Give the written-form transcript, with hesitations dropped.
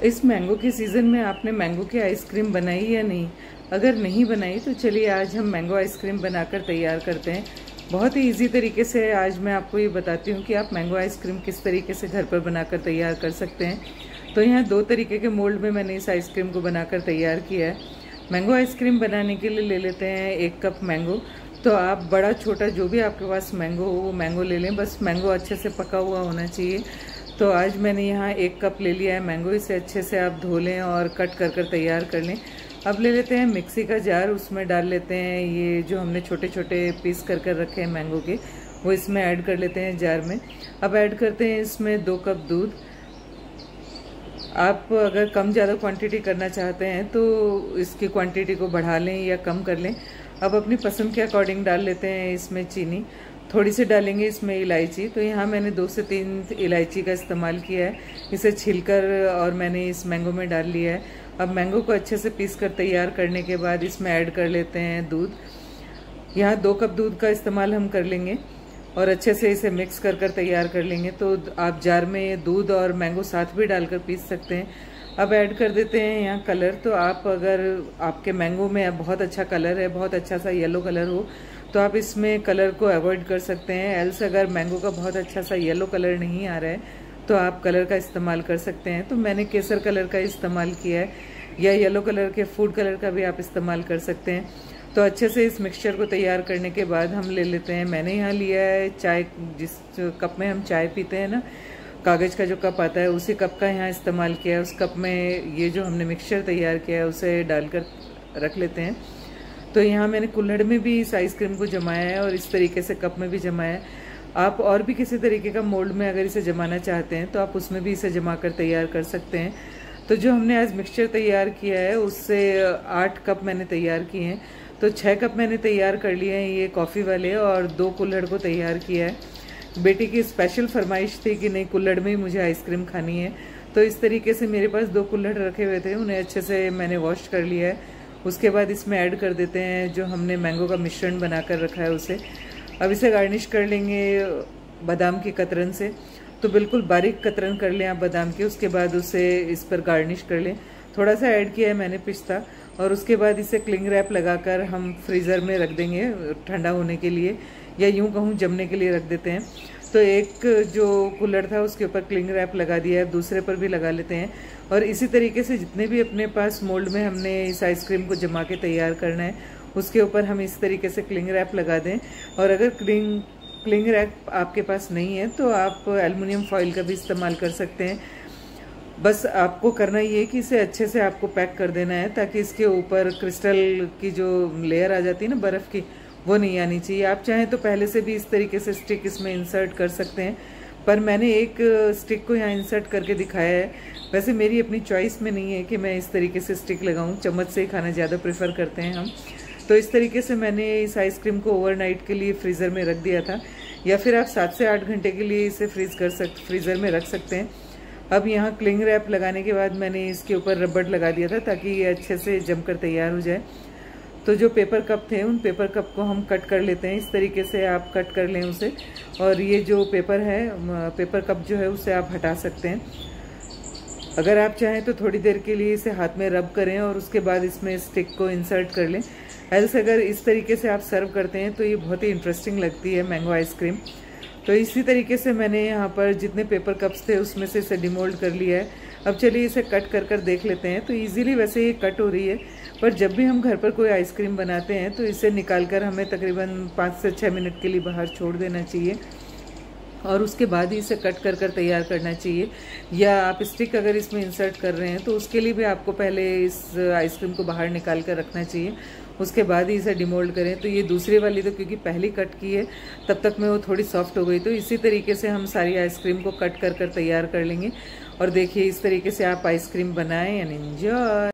इस मैंगो के सीज़न में आपने मैंगो की आइसक्रीम बनाई या नहीं? अगर नहीं बनाई तो चलिए आज हम मैंगो आइसक्रीम बनाकर तैयार करते हैं। बहुत ही इजी तरीके से आज मैं आपको ये बताती हूँ कि आप मैंगो आइसक्रीम किस तरीके से घर पर बनाकर तैयार कर सकते हैं। तो यहाँ दो तरीके के मोल्ड में मैंने इस आइसक्रीम को बनाकर तैयार किया है। मैंगो आइसक्रीम बनाने के लिए ले लेते हैं 1 कप मैंगो। तो आप बड़ा छोटा जो भी आपके पास मैंगो हो वो मैंगो ले लें, बस मैंगो अच्छे से पका हुआ होना चाहिए। तो आज मैंने यहाँ 1 कप ले लिया है मैंगो। इसे अच्छे से आप धो लें और कट कर कर तैयार कर लें। अब ले लेते हैं मिक्सी का जार, उसमें डाल लेते हैं ये जो हमने छोटे छोटे पीस कर कर रखे हैं मैंगो के, वो इसमें ऐड कर लेते हैं जार में। अब ऐड करते हैं इसमें 2 कप दूध। आप अगर कम ज़्यादा क्वांटिटी करना चाहते हैं तो इसकी क्वांटिटी को बढ़ा लें या कम कर लें। अब अपनी पसंद के अकॉर्डिंग डाल लेते हैं इसमें चीनी। थोड़ी सी डालेंगे इसमें इलायची। तो यहाँ मैंने 2 से 3 इलायची का इस्तेमाल किया है। इसे छिलकर और मैंने इस मैंगो में डाल लिया है। अब मैंगो को अच्छे से पीस कर तैयार करने के बाद इसमें ऐड कर लेते हैं दूध। यहाँ 2 कप दूध का इस्तेमाल हम कर लेंगे और अच्छे से इसे मिक्स कर कर तैयार कर लेंगे। तो आप जार में दूध और मैंगो साथ भी डालकर पीस सकते हैं। अब ऐड कर देते हैं यहाँ कलर। तो आप अगर आपके मैंगो में बहुत अच्छा कलर है, बहुत अच्छा सा येलो कलर हो, तो आप इसमें कलर को अवॉइड कर सकते हैं। एल्स अगर मैंगो का बहुत अच्छा सा येलो कलर नहीं आ रहा है तो आप कलर का इस्तेमाल कर सकते हैं। तो मैंने केसर कलर का इस्तेमाल किया है, या येलो कलर के फूड कलर का भी आप इस्तेमाल कर सकते हैं। तो अच्छे से इस मिक्सचर को तैयार करने के बाद हम ले लेते हैं, मैंने यहाँ लिया है चाय, जिस कप में हम चाय पीते हैं ना, कागज़ का जो कप आता है उसी कप का यहाँ इस्तेमाल किया है। उस कप में ये जो हमने मिक्सचर तैयार किया है उसे डालकर रख लेते हैं। तो यहाँ मैंने कुल्हड़ में भी इस आइसक्रीम को जमाया है और इस तरीके से कप में भी जमाया है। आप और भी किसी तरीके का मोल्ड में अगर इसे जमाना चाहते हैं तो आप उसमें भी इसे जमा कर तैयार कर सकते हैं। तो जो हमने आज मिक्सचर तैयार किया है उससे 8 कप मैंने तैयार किए हैं। तो 6 कप मैंने तैयार कर लिए हैं ये कॉफ़ी वाले, और 2 कुल्हड़ को तैयार किया है। बेटी की स्पेशल फरमाइश थी कि नहीं कुल्हड़ में ही मुझे आइसक्रीम खानी है। तो इस तरीके से मेरे पास 2 कुल्हड़ रखे हुए थे, उन्हें अच्छे से मैंने वॉश कर लिया है। उसके बाद इसमें ऐड कर देते हैं जो हमने मैंगो का मिश्रण बनाकर रखा है उसे। अब इसे गार्निश कर लेंगे बादाम की कतरन से। तो बिल्कुल बारीक कतरन कर लें आप बादाम की, उसके बाद उसे इस पर गार्निश कर लें। थोड़ा सा ऐड किया है मैंने पिस्ता, और उसके बाद इसे क्लिंग रैप लगाकर हम फ्रीज़र में रख देंगे ठंडा होने के लिए, या यूँ कहूँ जमने के लिए रख देते हैं। तो एक जो कुल्हड़ था उसके ऊपर क्लिंग रैप लगा दिया है, दूसरे पर भी लगा लेते हैं। और इसी तरीके से जितने भी अपने पास मोल्ड में हमने इस आइसक्रीम को जमा के तैयार करना है उसके ऊपर हम इस तरीके से क्लिंग रैप लगा दें। और अगर क्लिंग रैप आपके पास नहीं है तो आप एल्युमिनियम फॉइल का भी इस्तेमाल कर सकते हैं। बस आपको करना ये है कि इसे अच्छे से आपको पैक कर देना है ताकि इसके ऊपर क्रिस्टल की जो लेयर आ जाती है ना बर्फ़ की, वो नहीं आनी चाहिए। आप चाहें तो पहले से भी इस तरीके से स्टिक इसमें इंसर्ट कर सकते हैं, पर मैंने एक स्टिक को यहाँ इंसर्ट करके दिखाया है। वैसे मेरी अपनी चॉइस में नहीं है कि मैं इस तरीके से स्टिक लगाऊं, चम्मच से ही खाना ज़्यादा प्रेफर करते हैं हम। तो इस तरीके से मैंने इस आइसक्रीम को ओवरनाइट के लिए फ्रीज़र में रख दिया था, या फिर आप 7 से 8 घंटे के लिए इसे फ्रीज़र में रख सकते हैं। अब यहाँ क्लिंग रैप लगाने के बाद मैंने इसके ऊपर रबड़ लगा दिया था ताकि ये अच्छे से जमकर तैयार हो जाए। तो जो पेपर कप थे उन पेपर कप को हम कट कर लेते हैं। इस तरीके से आप कट कर लें उसे, और ये जो पेपर कप जो है उसे आप हटा सकते हैं। अगर आप चाहें तो थोड़ी देर के लिए इसे हाथ में रब करें और उसके बाद इसमें स्टिक को इंसर्ट कर लें। एल्स अगर इस तरीके से आप सर्व करते हैं तो ये बहुत ही इंटरेस्टिंग लगती है मैंगो आइसक्रीम। तो इसी तरीके से मैंने यहाँ पर जितने पेपर कप्स थे उसमें से इसे डिमोल्ड कर लिया है। अब चलिए इसे कट कर कर देख लेते हैं। तो इजीली वैसे ये कट हो रही है, पर जब भी हम घर पर कोई आइसक्रीम बनाते हैं तो इसे निकालकर हमें तकरीबन 5 से 6 मिनट के लिए बाहर छोड़ देना चाहिए, और उसके बाद ही इसे कट कर कर तैयार करना चाहिए। या आप स्टिक अगर इसमें इंसर्ट कर रहे हैं तो उसके लिए भी आपको पहले इस आइसक्रीम को बाहर निकाल कर रखना चाहिए, उसके बाद ही इसे डिमोल्ड करें। तो ये दूसरी वाली तो क्योंकि पहली कट की है तब तक में वो थोड़ी सॉफ्ट हो गई। तो इसी तरीके से हम सारी आइसक्रीम को कट कर कर तैयार कर लेंगे। और देखिए इस तरीके से आप आइसक्रीम बनाएं एंड एंजॉय।